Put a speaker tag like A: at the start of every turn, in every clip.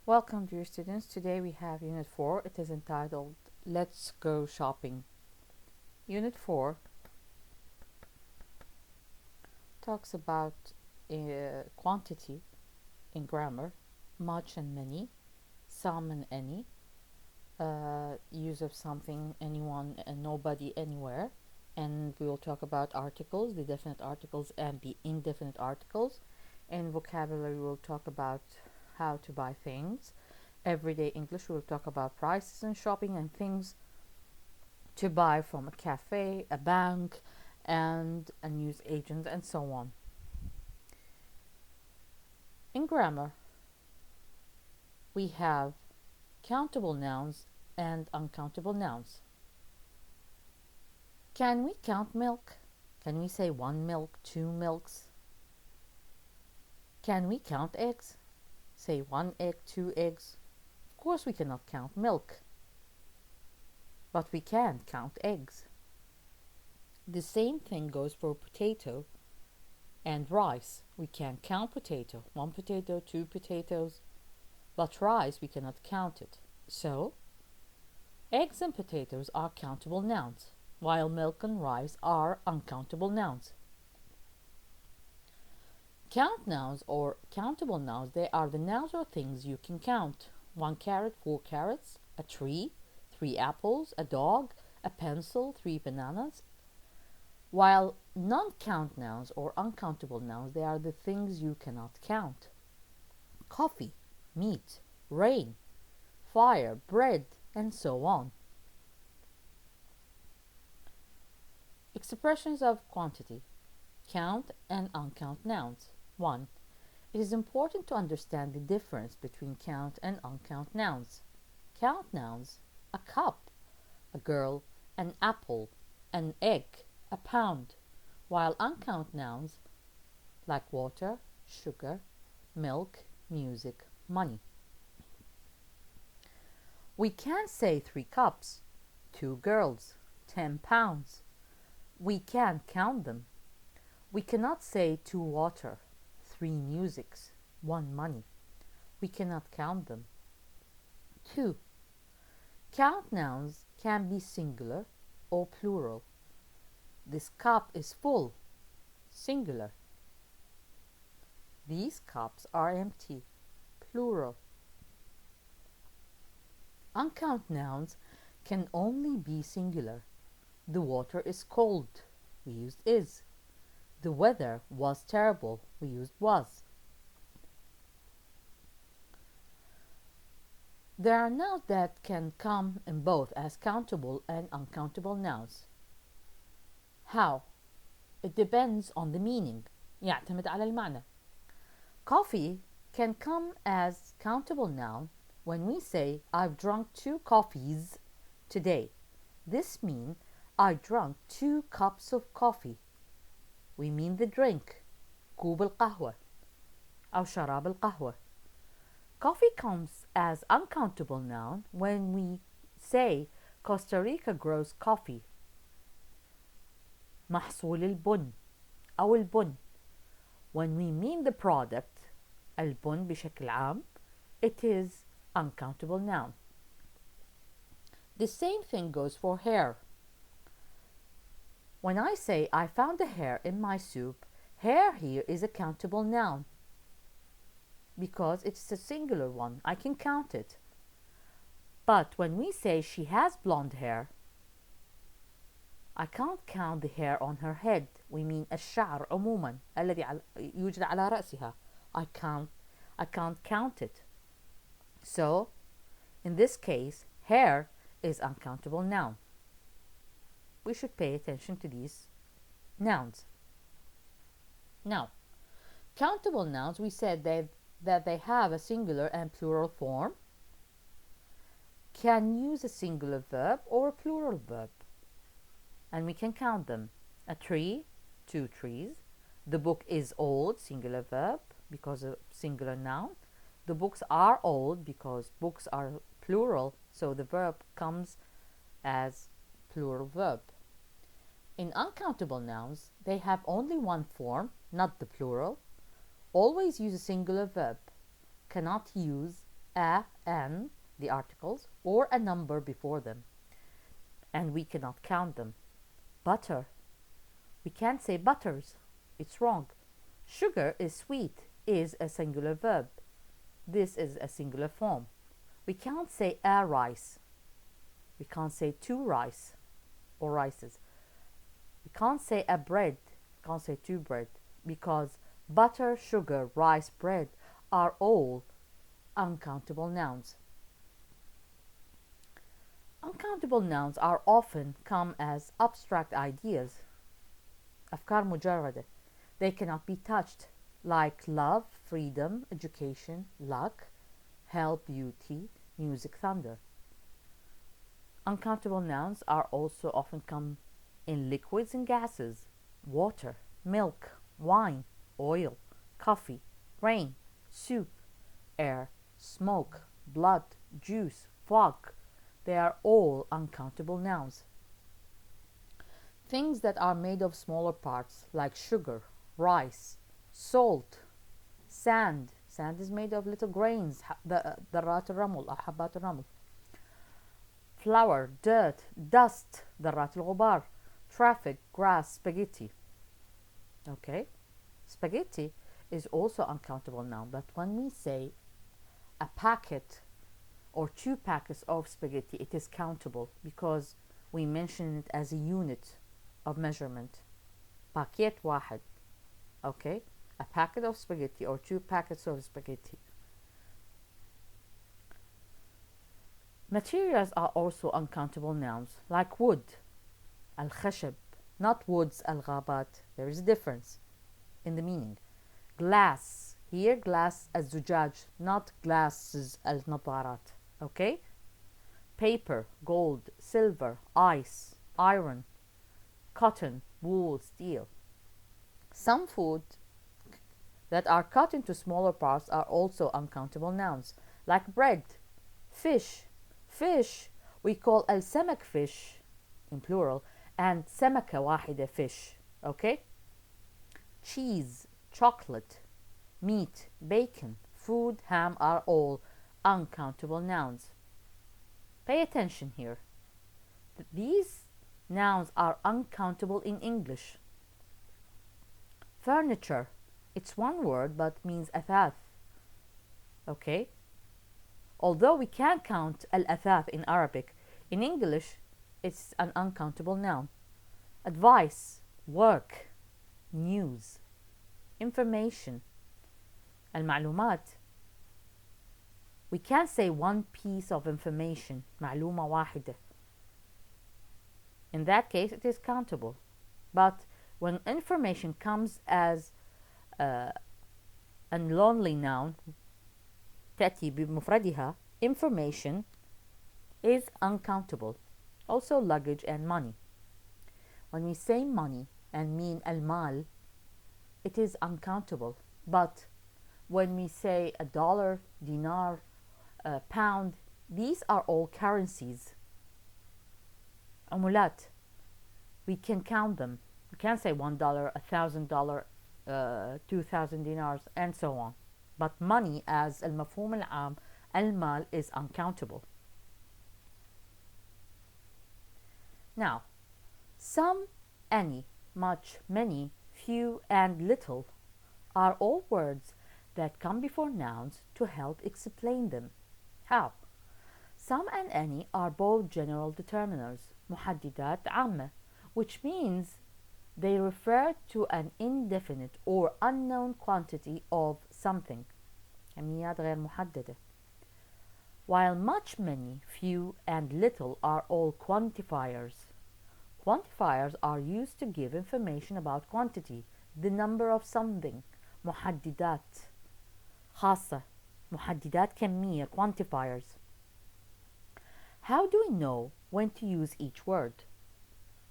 A: Welcome, dear students. Today we have Unit 4. It is entitled Let's Go Shopping. Unit 4 talks about quantity in grammar, much and many, some and any, use of something, anyone and nobody, anywhere. And we will talk about articles, the definite articles and the indefinite articles. In vocabulary, we will talk about how to buy things. Everyday English, we will talk about prices and shopping and things to buy from a cafe, a bank, and a news agent, and so on. In grammar, we have countable nouns and uncountable nouns. Can we count milk? Can we say one milk, two milks? Can we count eggs? Say one egg, two eggs? Of course we cannot count milk, but we can count eggs. The same thing goes for potato and rice. We can count potato, one potato, two potatoes, but rice we cannot count it. So, eggs and potatoes are countable nouns, while milk and rice are uncountable nouns. Count nouns or countable nouns, they are the nouns or things you can count. 1 carrot, 4 carrots, a tree, 3 apples, a dog, a pencil, 3 bananas. While non-count nouns or uncountable nouns, they are the things you cannot count. Coffee, meat, rain, fire, bread, and so on. Expressions of quantity. Count and uncount nouns. 1. It is important to understand the difference between count and uncount nouns. Count nouns: a cup, a girl, an apple, an egg, a pound, while uncount nouns like water, sugar, milk, music, money. We can say 3 cups, 2 girls, 10 pounds. We can count them. We cannot say 2 water, 3 musics, 1 money. We cannot count them. 2. Count nouns can be singular or plural. This cup is full, singular. These cups are empty, plural. Uncount nouns can only be singular. The water is cold, we used is. The weather was terrible, we used was. There are nouns that can come in both as countable and uncountable nouns. How? It depends on the meaning. يعتمد على المعنى. Coffee can come as countable noun when we say I've drunk 2 coffees today. This means I drank 2 cups of coffee. We mean the drink, كوب القهوة أو شراب القهوة. Coffee comes as uncountable noun when we say Costa Rica grows coffee. محصول البن أو البن. When we mean the product, البن بشكل عام, it is uncountable noun. The same thing goes for hair. When I say I found a hair in my soup, hair here is a countable noun because it's a singular one. I can count it. But when we say she has blonde hair, I can't count the hair on her head. We mean الشعر عموما الذي يوجد على رأسها. I can't count it. So, in this case, hair is uncountable noun. We should pay attention to these nouns. Now, countable nouns, we said that they have a singular and plural form, can use a singular verb or a plural verb, and we can count them. A tree, 2 trees. The book is old, singular verb because of singular noun. The books are old because books are plural, so the verb comes as plural verb. In uncountable nouns, they have only one form, not the plural. Always use a singular verb. Cannot use a, an, the articles, or a number before them, and we cannot count them. Butter. We can't say butters. It's wrong. Sugar is sweet is a singular verb. This is a singular form. We can't say a rice. We can't say two rice or rices. We can't say a bread. We can't say two bread, because butter, sugar, rice, bread are all uncountable nouns. Uncountable nouns are often come as abstract ideas, أفكار مجردة. They cannot be touched, like love, freedom, education, luck, health, beauty, music, thunder. Uncountable nouns are also often come in liquids and gases: water, milk, wine, oil, coffee, rain, soup, air, smoke, blood, juice, fog. They are all uncountable nouns. Things that are made of smaller parts, like sugar, rice, salt, sand. Sand is made of little grains, ذرات الرمل أو حبات الرمل. Flour, dirt, dust, ذرات الغبار. Traffic, grass, spaghetti. Okay, spaghetti is also uncountable noun, but when we say a packet or 2 packets of spaghetti, it is countable because we mention it as a unit of measurement. باكيت واحد. Okay, a packet of spaghetti or 2 packets of spaghetti. Materials are also uncountable nouns, like wood, الخشب, not woods, الغابات. There is a difference in the meaning. Glass, here glass الزجاج, not glasses النظارات. Okay? Paper, gold, silver, ice, iron, cotton, wool, steel. Some food that are cut into smaller parts are also uncountable nouns, like bread, fish. Fish we call السمك fish in plural and سمكة واحدة fish. Okay? Cheese, chocolate, meat, bacon, food, ham are all uncountable nouns. Pay attention here. These nouns are uncountable in English. Furniture, it's one word but means أثاث. Okay? Although we can count al-athaf in Arabic, in English it's an uncountable noun. Advice, work, news, information, المعلومات. We can't say one piece of information, معلومة واحدة. In that case, it is countable. But when information comes as a lonely noun, تأتي بمفردها, information is uncountable. Also luggage and money. When we say money and mean المال, it is uncountable. But when we say a dollar, dinar, a pound, these are all currencies. عملات. We can count them. We can say $1, $1,000, 2,000 dinars, and so on. But money as المفهوم العام, المال, is uncountable. Now, some, any, much, many, few, and little are all words that come before nouns to help explain them. How? Some and any are both general determiners, محددات عامة, which means they refer to an indefinite or unknown quantity of something. كميات غير محددة. While much, many, few, and little are all quantifiers. Quantifiers are used to give information about quantity, the number of something. محددات خاصة, محددات كمية, quantifiers. How do we know when to use each word?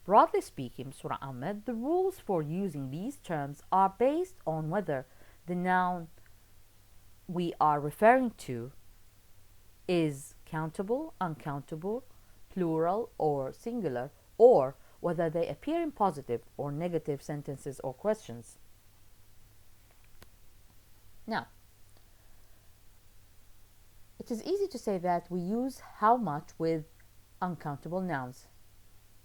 A: Broadly speaking, Surah Ahmed, the rules for using these terms are based on whether the noun we are referring to is countable, uncountable, plural, or singular, or whether they appear in positive or negative sentences or questions. Now, It is easy to say that we use how much with uncountable nouns.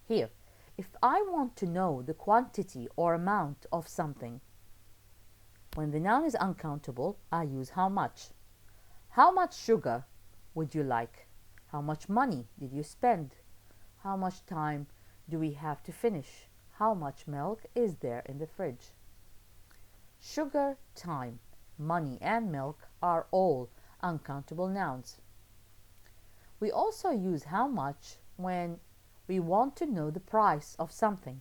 A: Here, if I want to know the quantity or amount of something, when the noun is uncountable, I use how much. How much sugar would you like? How much money did you spend? How much time do we have to finish? How much milk is there in the fridge? Sugar, time, money, and milk are all uncountable nouns. We also use how much when we want to know the price of something.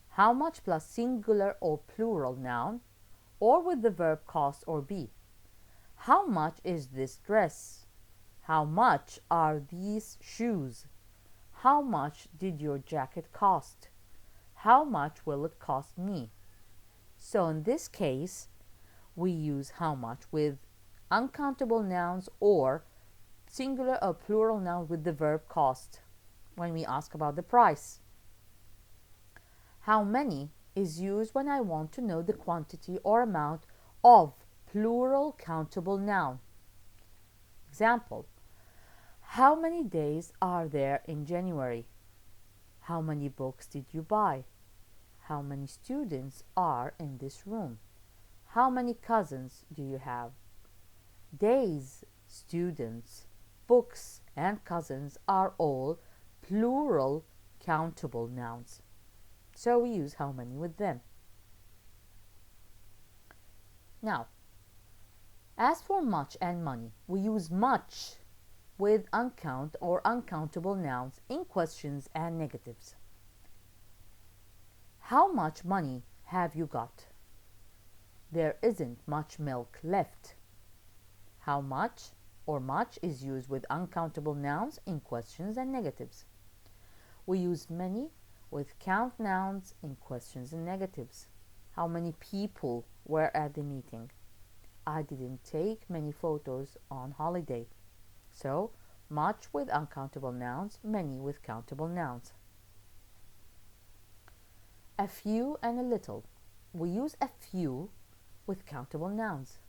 A: How much plus singular or plural noun, or with the verb cost or be. How much is this dress? How much are these shoes? How much did your jacket cost? How much will it cost me? So in this case, we use how much with uncountable nouns or singular or plural noun with the verb cost when we ask about the price. How many is used when I want to know the quantity or amount of plural countable noun. Example: how many days are there in January? How many books did you buy? How many students are in this room? How many cousins do you have? Days, students, books, and cousins are all plural countable nouns. So we use how many with them. Now, as for much and money, we use much with uncount or uncountable nouns in questions and negatives. How much money have you got? There isn't much milk left. How much or much is used with uncountable nouns in questions and negatives. We use many with count nouns in questions and negatives. How many people were at the meeting? I didn't take many photos on holiday. So, much with uncountable nouns, many with countable nouns. A few and a little. We use a few with countable nouns.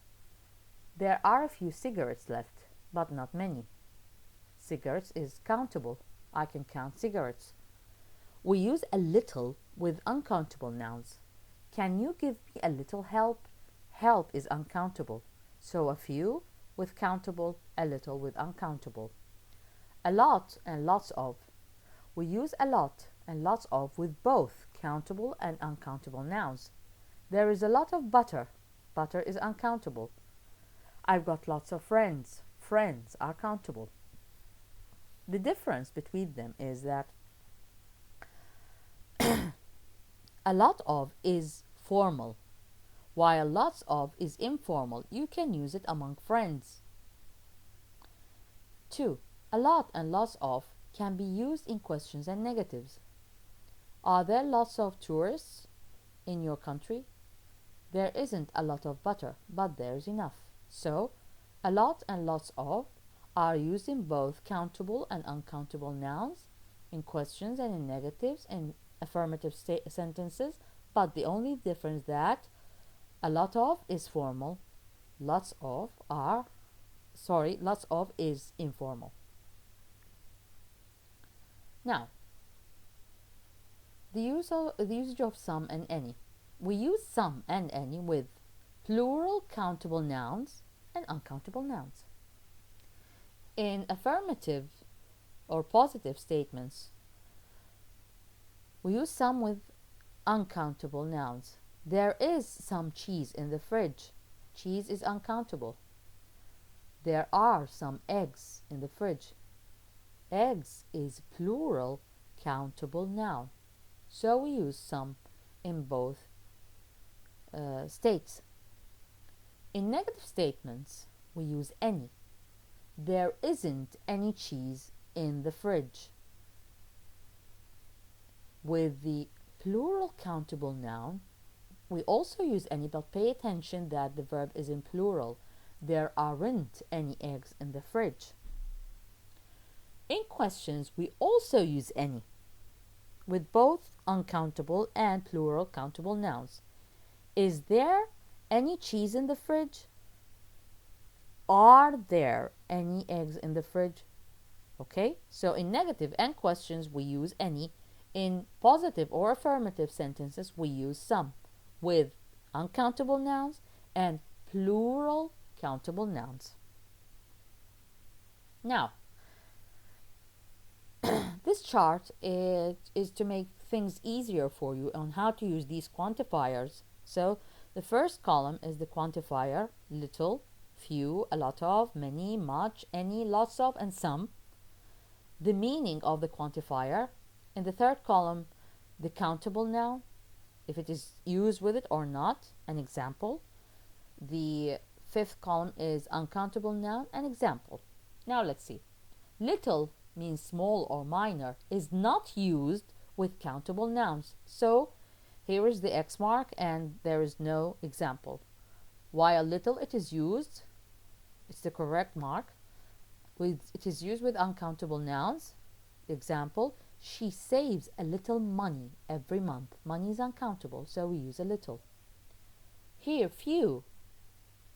A: There are a few cigarettes left, but not many. Cigarettes is countable. I can count cigarettes. We use a little with uncountable nouns. Can you give me a little help? Help is uncountable. So a few with countable, a little with uncountable. A lot and lots of. We use a lot and lots of with both countable and uncountable nouns. There is a lot of butter. Butter is uncountable. I've got lots of friends. Friends are countable. The difference between them is that a lot of is formal, while lots of is informal. You can use it among friends. 2. A lot and lots of can be used in questions and negatives. Are there lots of tourists in your country? There isn't a lot of butter, but there's enough. So, a lot and lots of are used in both countable and uncountable nouns, in questions and in negatives, in affirmative sentences, but the only difference that a lot of is formal, lots of is informal. Now, the usage of some and any. We use some and any with plural countable nouns and uncountable nouns. In affirmative or positive statements, we use some with uncountable nouns. There is some cheese in the fridge. Cheese is uncountable. There are some eggs in the fridge. Eggs is plural countable noun. So we use some in both states. In negative statements, we use any. There isn't any cheese in the fridge. With the plural countable noun, we also use any, but pay attention that the verb is in plural. There aren't any eggs in the fridge. In questions, we also use any, with both uncountable and plural countable nouns. Is there any cheese in the fridge? Are there any eggs in the fridge? Okay, so in negative and questions we use any. In positive or affirmative sentences we use some, with uncountable nouns and plural countable nouns. Now, this chart is to make things easier for you on how to use these quantifiers. So the first column is the quantifier: little, few, a lot of, many, much, any, lots of, and some. The meaning of the quantifier. In the third column, the countable noun, if it is used with it or not, an example. The fifth column is uncountable noun, an example. Now let's see. Little means small or minor, is not used with countable nouns. So here is the X mark and there is no example. While little it is used, it's the correct mark. It is used with uncountable nouns. Example, she saves a little money every month. Money is uncountable, so we use a little. Here, few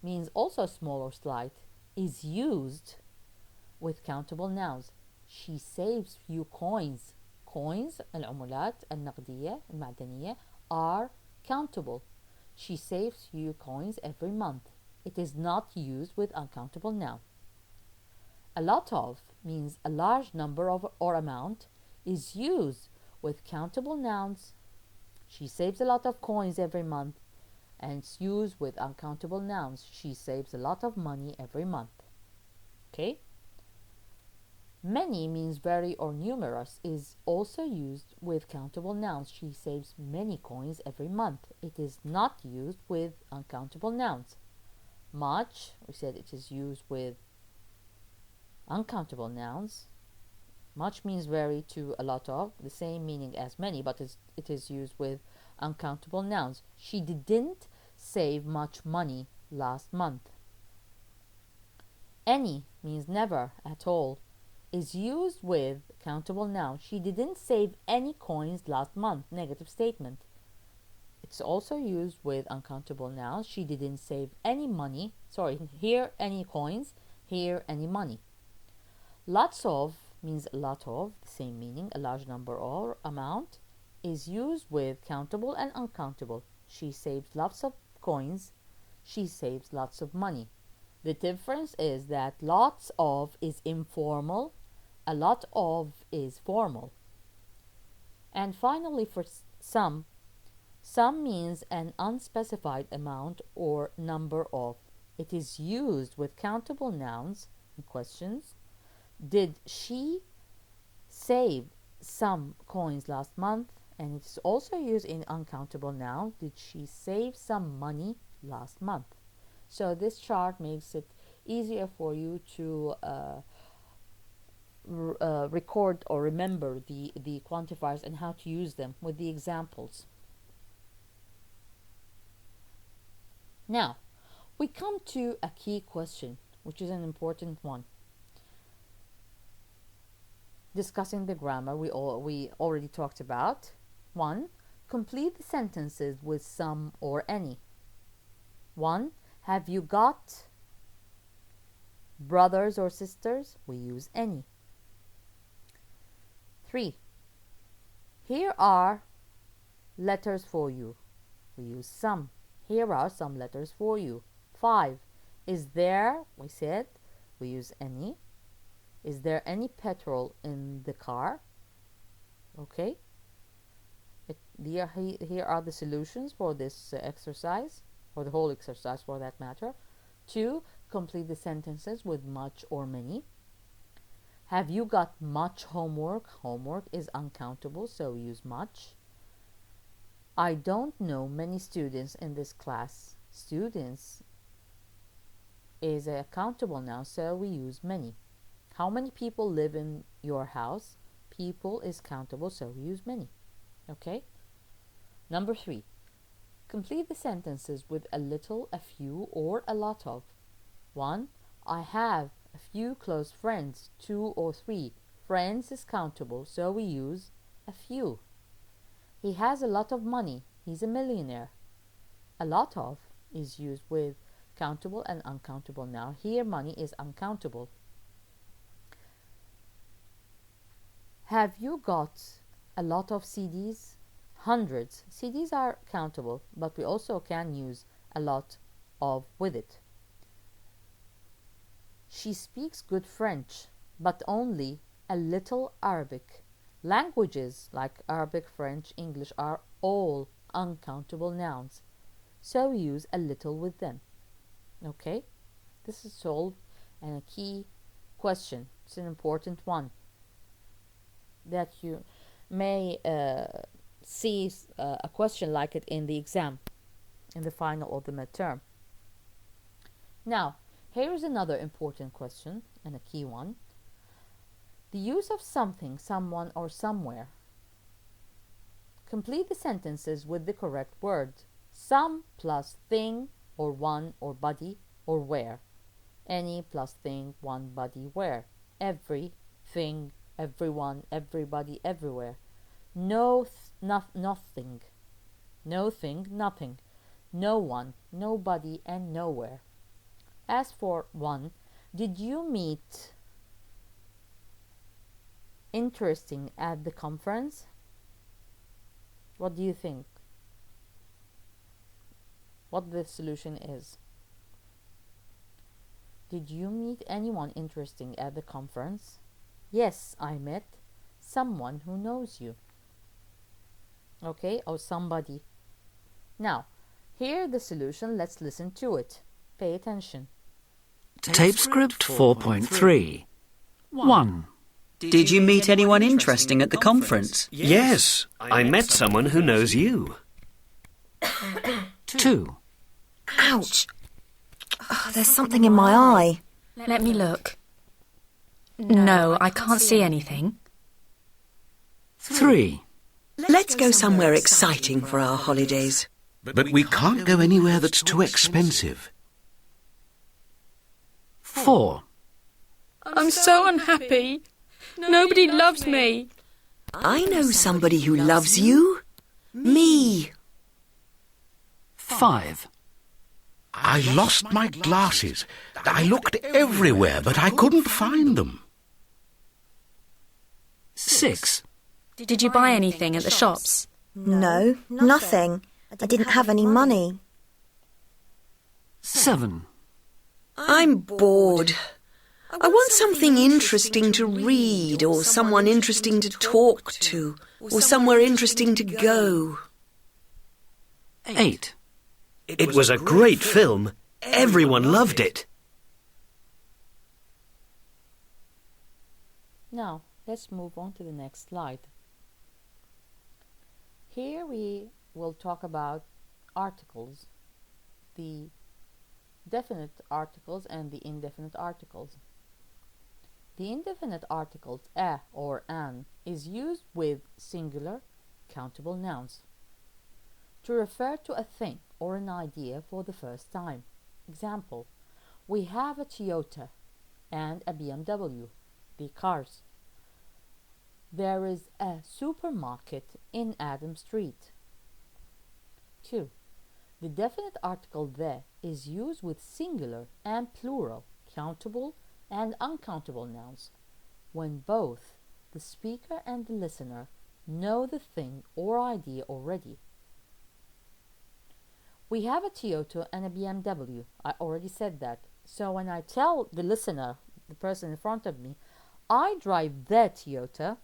A: means also small or slight, is used with countable nouns. She saves few coins. Coins, العملات النقدية المعدنية, are countable. She saves few coins every month. It is not used with uncountable noun. A lot of means a large number of or amount, is used with countable nouns. She saves a lot of coins every month, and it's used with uncountable nouns. She saves a lot of money every month. Okay? Many means very or numerous, is also used with countable nouns. She saves many coins every month. It is not used with uncountable nouns. Much, we said it is used with uncountable nouns. Much means very to a lot of, the same meaning as many, but it is used with uncountable nouns. She didn't save much money last month. Any means never at all, is used with countable nouns. She didn't save any coins last month. Negative statement. It's also used with uncountable nouns. She didn't save any money. Sorry, here any coins, here any money. Lots of means a lot of, the same meaning, a large number or amount, is used with countable and uncountable. She saves lots of coins. She saves lots of money. The difference is that lots of is informal, a lot of is formal. And finally, for some means an unspecified amount or number of. It is used with countable nouns and questions. Did she save some coins last month? And it's also used in uncountable noun. Did she save some money last month? So this chart makes it easier for you to record or remember the quantifiers and how to use them with the examples. Now, we come to a key question, which is an important one. Discussing the grammar we already talked about. 1. Complete the sentences with some or any. 1. Have you got brothers or sisters? We use any. 3. Here are letters for you. We use some. Here are some letters for you. 5. Is there? We said we use any. Is there any petrol in the car? Okay. Here are the solutions for this exercise, or the whole exercise for that matter. 2. Complete the sentences with much or many. Have you got much homework? Homework is uncountable, so we use much. I don't know many students in this class. Students is a countable noun, so we use many. How many people live in your house? People is countable, so we use many. Okay? Number 3. Complete the sentences with a little, a few, or a lot of. 1. I have a few close friends. 2 or 3. Friends is countable, so we use a few. He has a lot of money. He's a millionaire. A lot of is used with countable and uncountable noun. Here money is uncountable. Have you got a lot of CDs? Hundreds. CDs are countable, but we also can use a lot of with it. She speaks good French, but only a little Arabic. Languages like Arabic, French, English are all uncountable nouns, so use a little with them. Okay? This is solved and a key question. It's an important one that you may see a question like it in the exam, in the final or the midterm. Now, here is another important question and a key one. The use of something, someone, or somewhere. Complete the sentences with the correct word. Some plus thing, or one, or body, or where. Any plus thing, one, body, where. Every, thing, everyone, everybody, everywhere. Nothing. No thing, nothing. No one, nobody, and nowhere. As for one, did you meet interesting at the conference? What do you think? What the solution is? Did you meet anyone interesting at the conference? Yes, I met someone who knows you. Okay, or somebody. Now, here the solution, let's listen to it. Pay attention.
B: Tape script 4.3. 1.
C: Did you meet anyone interesting at the conference?
D: Yes, I met someone who knows you.
B: 2.
E: Ouch! Oh, there's something in my eye.
F: Let me look. No, I can't see anything.
B: 3.
E: Let's go somewhere exciting for our holidays.
G: But we can't go anywhere that's too expensive.
B: 4.
F: I'm so unhappy. Nobody loves me.
E: I know somebody who loves you. Me.
B: 5.
G: I lost my glasses. I looked everywhere, but I couldn't find them.
B: 6.
F: Did you buy anything at the shops?
E: No, nothing. I didn't have any money.
B: 7.
E: I'm bored. I want something interesting to read, or someone interesting to talk to, or somewhere interesting to go.
B: 8.
D: It was a great film. Everyone loved it.
A: Now, let's move on to the next slide. Here we will talk about articles, the definite articles and the indefinite articles. The indefinite articles a or an is used with singular countable nouns to refer to a thing or an idea for the first time. Example, we have a Toyota and a BMW, the cars. There is a supermarket in Adam Street. 2. The definite article the is used with singular and plural, countable and uncountable nouns when both the speaker and the listener know the thing or idea already. We have a Toyota and a BMW. I already said that. So when I tell the listener, the person in front of me, I drive the Toyota,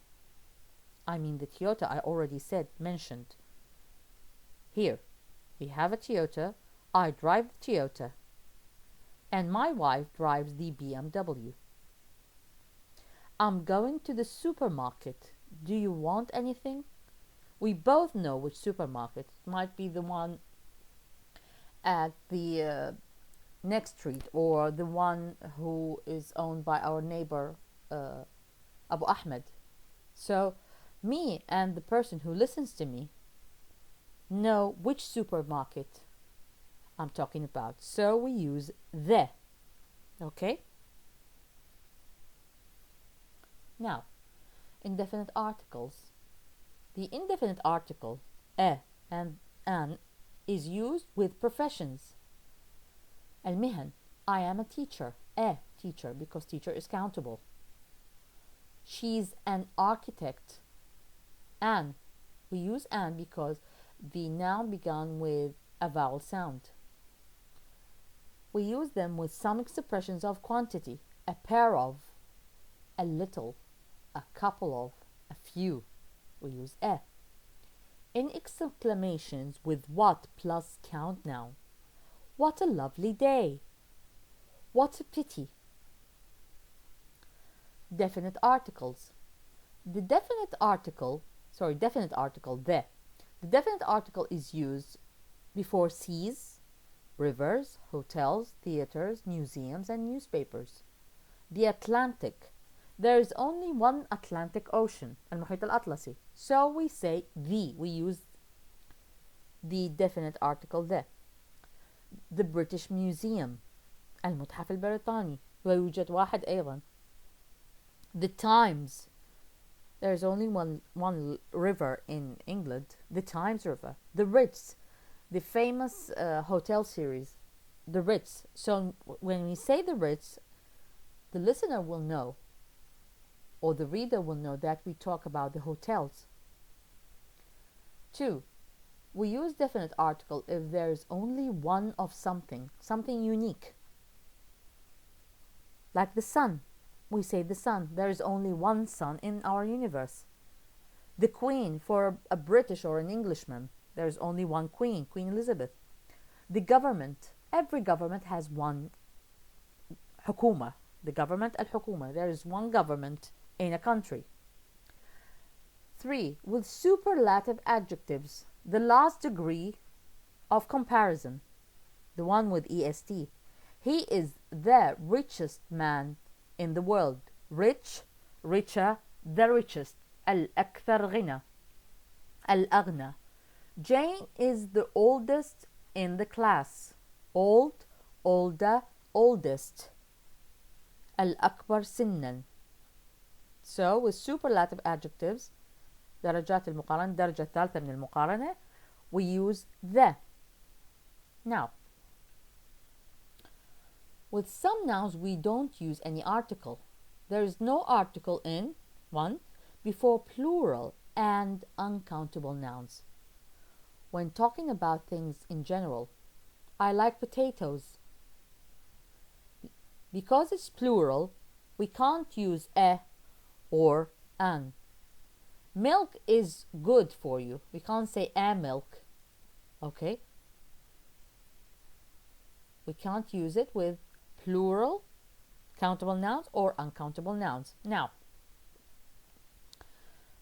A: I mean the Toyota I already mentioned. Here, we have a Toyota, I drive the Toyota, and my wife drives the BMW. I'm going to the supermarket. Do you want anything? We both know which supermarket. It might be the one at the next street, or the one who is owned by our neighbor Abu Ahmed. So me and the person who listens to me know which supermarket I'm talking about. So we use the. Okay? Now, indefinite articles. The indefinite article a and an is used with professions. المهن. I am a teacher. A teacher, because teacher is countable. She's an architect. An. We use an because the noun began with a vowel sound. We use them with some expressions of quantity. A pair of, a little, a couple of, a few. We use a. In exclamations with what plus count noun. What a lovely day. What a pity. Definite articles. The definite article, the definite article is used before seas, rivers, hotels, theaters, museums, and newspapers. The Atlantic. There is only one Atlantic Ocean, المحيط الأطلسي. So we say the. We use the definite article the. The British Museum. المتحف البريطاني. ويوجد واحد أيضا. The Times. There's only one river in England, the Times River. The Ritz, the famous hotel series, the Ritz. So when we say the Ritz, the listener will know, or the reader will know, that we talk about the hotels. 2. We use definite article if there is only one of something unique. Like the sun. We say the sun. There is only one sun in our universe. The Queen, for a British or an Englishman, there is only one Queen, Queen Elizabeth. The government. Every government has one حكومة. The government, الحكومة. There is one government in a country. 3. With superlative adjectives, the last degree of comparison, the one with est. He is the richest man in the world. Rich, richer, the richest. الأكثر غنى. الأغنى. Jane is the oldest in the class. Old, older, oldest. الأكبر سنا. So with superlative adjectives, درجات المقارنة, الدرجة الثالثة من المقارنة, we use the. Now, with some nouns we don't use any article. There is no article in 1. Before plural and uncountable nouns. When talking about things in general, I like potatoes. Because it's plural, we can't use a or an. Milk is good for you. We can't say a milk. Okay? We can't use it with plural, countable nouns, or uncountable nouns. Now,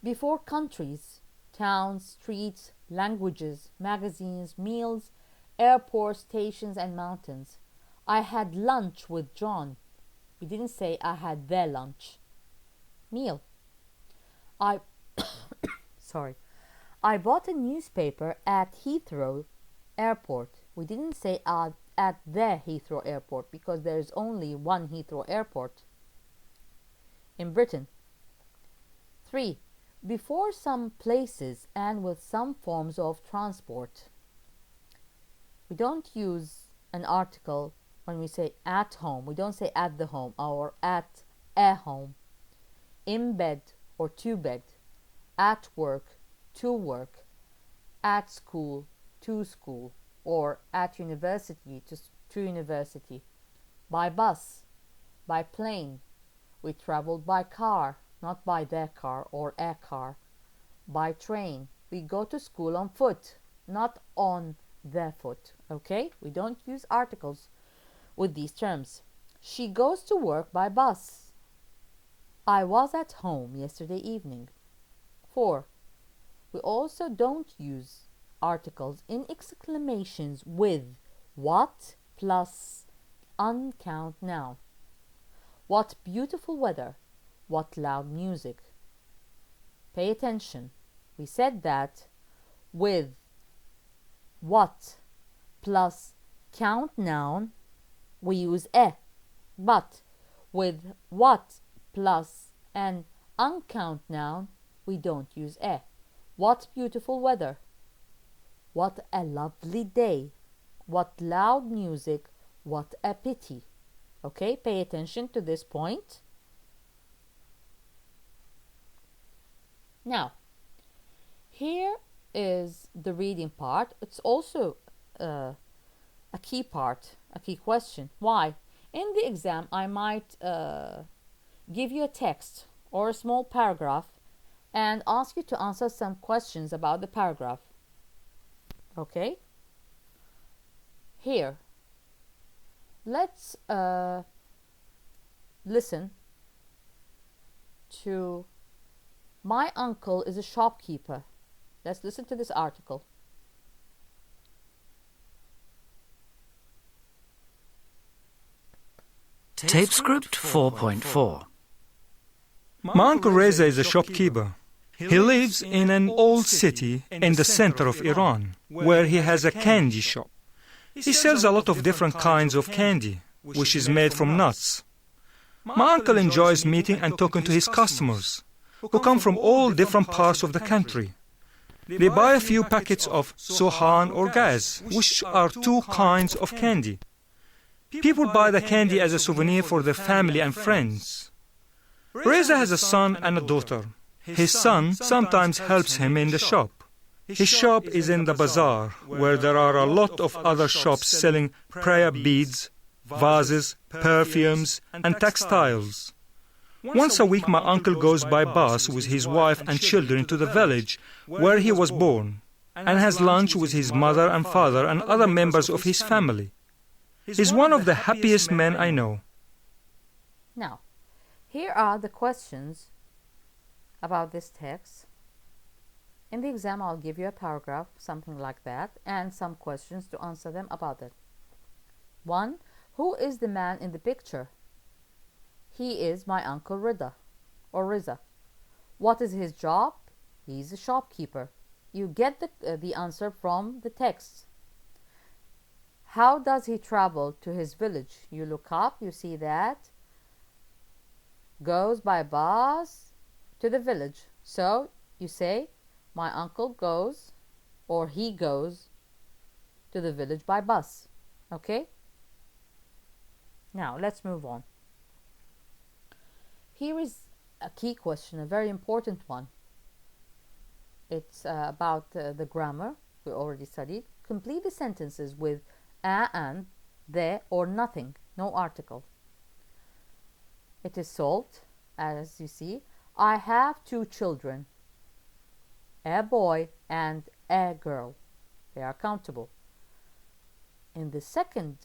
A: before countries, towns, streets, languages, magazines, meals, airports, stations, and mountains, I had lunch with John. We didn't say I had their lunch. Meal. I bought a newspaper at Heathrow Airport. We didn't say at the Heathrow Airport because there is only one Heathrow Airport in Britain. 3. Before some places and with some forms of transport. We don't use an article when we say at home. We don't say at the home or at a home. In bed or to bed. At work, to work. At school, to school. Or at university, to university. By bus, by plane. We traveled by car, not by their car or a car. By train. We go to school on foot, not on their foot. Okay? We don't use articles with these terms. She goes to work by bus. I was at home yesterday evening. 4. We also don't use articles in exclamations with what plus uncount noun. What beautiful weather. What loud music. Pay attention. We said that with what plus count noun we use a, but with what plus an uncount noun we don't use a. What beautiful weather. What a lovely day. What loud music. What a pity. Okay, pay attention to this point. Now, here is the reading part. It's also a key part, a key question. Why? In the exam, I might give you a text or a small paragraph and ask you to answer some questions about the paragraph. Okay? Here, let's listen to my uncle is a shopkeeper. Let's listen to this article.
B: Tape script 4.4.
H: My Uncle Reza is a shopkeeper. He lives in an old city in the center of Iran, where he has a candy shop. He sells a lot of different kinds of candy, which is made from nuts. My uncle enjoys meeting and talking to his customers, who come from all different parts of the country. They buy a few packets of sohan or gaz, which are two kinds of candy. People buy the candy as a souvenir for their family and friends. Reza has a son and a daughter. His son sometimes helps him in the shop. His shop is in the bazaar, where there are a lot of other shops selling prayer beads, vases, perfumes, and textiles. Once a week my uncle goes by bus with his wife and children to the village where he was born, and has lunch with his mother and father and other members of his family. He's one of the happiest men I know.
A: Now, here are the questions about this text. In the exam, I'll give you a paragraph, something like that, and some questions to answer them about it. 1. Who is the man in the picture? He is my Uncle Rida, or Riza. What is his job? He's a shopkeeper. You get the answer from the text. How does he travel to his village? You look up, you see that. Goes by bus to the village. So you say, my uncle goes, or he goes to the village by bus. Okay? Now, let's move on. Here is a key question, a very important one. It's about the grammar we already studied. Complete the sentences with a and, the, or nothing, no article. It is solved, as you see. I have 2 children, a boy and a girl. They are countable. In the second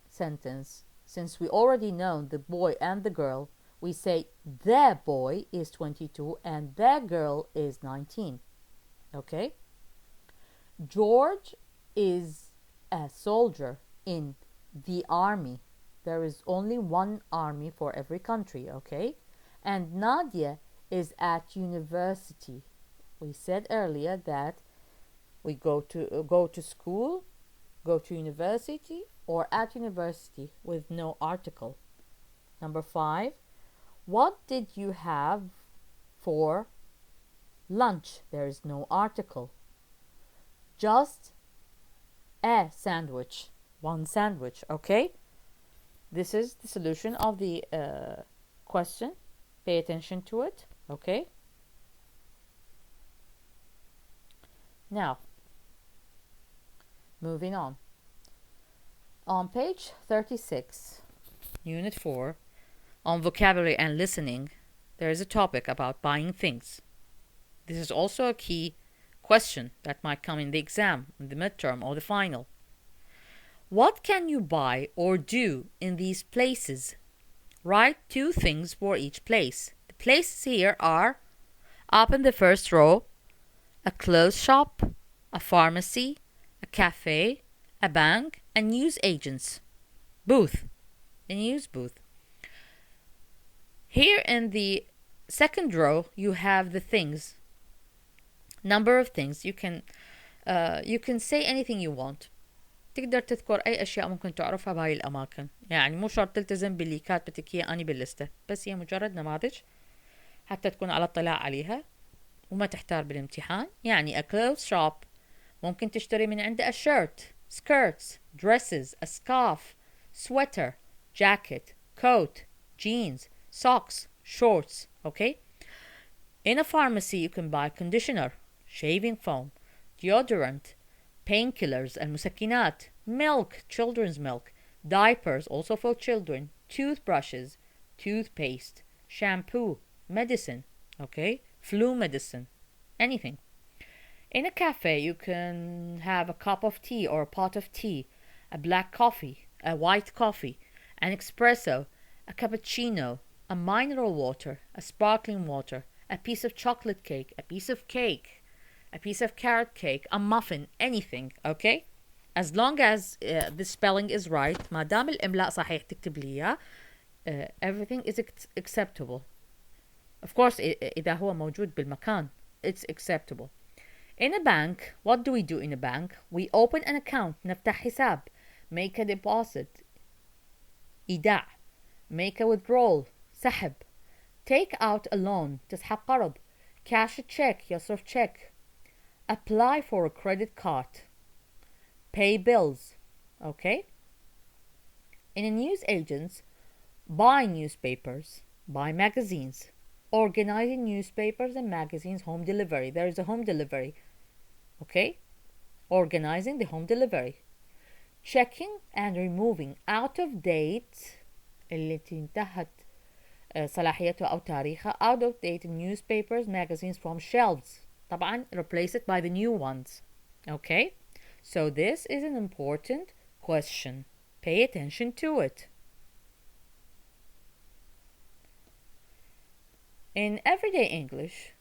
A: sentence, since we already know the boy and the girl, we say the boy is 22 and the girl is 19. Okay? George is a soldier in the army. There is only one army for every country, okay? And Nadia is at university. We said earlier that we go to school, go to university, or at university with no article. Number 5. What did you have for lunch? There is no article. Just a sandwich. One sandwich, okay? This is the solution of the question. Pay attention to it, okay? Now, moving on. On page 36, Unit 4, on vocabulary and listening, there is a topic about buying things. This is also a key question that might come in the exam, in the midterm, or the final. What can you buy or do in these places? Write 2 things for each place. The places here are, up in the first row, a clothes shop, a pharmacy, a cafe, a bank, a news agents. Booth. A news booth. Here in the second row, you have the things. Number of things. You can say anything you want. تقدر تذكر أي أشياء ممكن تعرفها بهاي الأماكن. يعني مو شرط تلتزم باللي كاتبتك إياه أني باللستة، بس هي مجرد نماذج حتى تكون على اطلاع عليها وما تحتار بالامتحان. يعني a clothes shop ممكن تشتري من عنده a shirt, skirts, dresses, a scarf, sweater, jacket, coat, jeans, socks, shorts, okay? In a pharmacy you can buy conditioner, shaving foam, deodorant, painkillers, المسكنات, milk, children's milk, diapers, also for children, toothbrushes, toothpaste, shampoo, medicine, okay? Flu medicine, anything. In a cafe, you can have a cup of tea or a pot of tea, a black coffee, a white coffee, an espresso, a cappuccino, a mineral water, a sparkling water, a piece of chocolate cake, a piece of cake, a piece of carrot cake, a muffin, anything, okay? As long as the spelling is right, ما دام الإملاء صحيح تكتب لي إياه, everything is acceptable. Of course, إذا هو موجود بالمكان, it's acceptable. In a bank, what do we do in a bank? We open an account, نفتح حساب, make a deposit, إيداع, make a withdrawal, سحب, take out a loan, تسحب قرض, cash a check, يصرف check, apply for a credit card, pay bills, okay? In a news agents, buy newspapers, buy magazines, organizing newspapers and magazines, home delivery. There is a home delivery, okay? Organizing the home delivery. Checking and removing out of date التي انتهت صلاحيتها أو تاريخها, out of date newspapers, magazines from shelves. طبعا replace it by the new ones, okay? So this is an important question. Pay attention to it. In everyday English,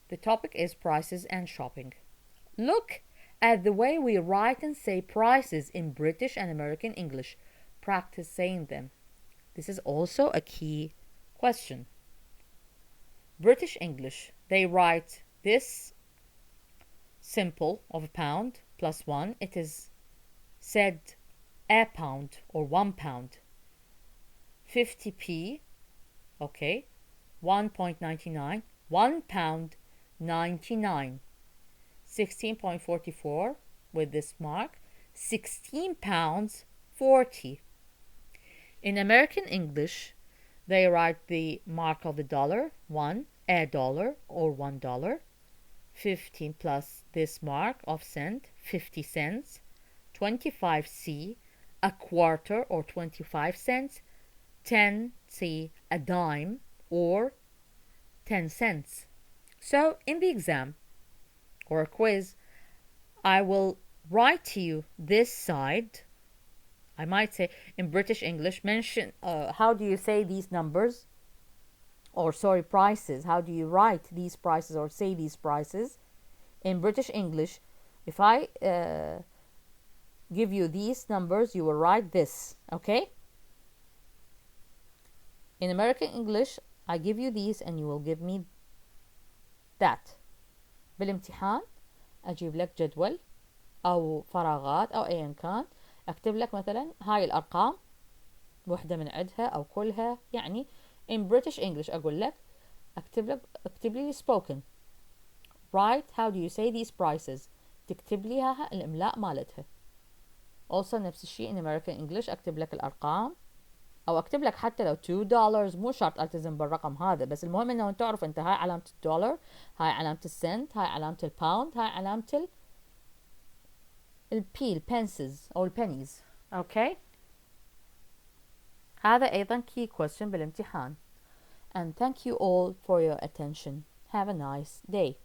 A: the topic is prices and shopping. Look at the way we write and say prices in British and American English. Practice saying them. This is also a key question. British English, they write this simple of a pound plus 1. It is said a pound or 1 pound. 50p, okay, 1.99, 1 pound 99. 16.44 with this mark, 16 pounds 40. In American English, they write the mark of the dollar, a dollar or $1. 15 plus this mark of cent, 50 cents. 25c, a quarter or 25 cents. 10c, a dime or 10 cents. So in the exam or a quiz, I will write to you this side. I might say in British English, mention how do you say these numbers, or sorry, prices. How do you write these prices or say these prices? In British English, if I give you these numbers, you will write this, okay? In American English, I give you these and you will give me that. بالامتحان أجيب لك جدول أو فراغات أو أيا كان، أكتب لك مثلا هاي الأرقام، وحدة من عدها أو كلها. يعني in British English أقول لك اكتب لي spoken. Write how do you say these prices. تكتب لي ها الإملاء مالتها. Also نفس الشيء in American English أكتب لك الأرقام، أو أكتب لك حتى لو $2، مو شرط ألتزم بالرقم هذا، بس المهم إنه تعرف أنت هاي علامة $، هاي علامة السنت، هاي علامة الباوند، هاي علامة البنسز أو البنيز. أوكي؟ هذا أيضا key question بالامتحان. And thank you all for your attention. Have a nice day.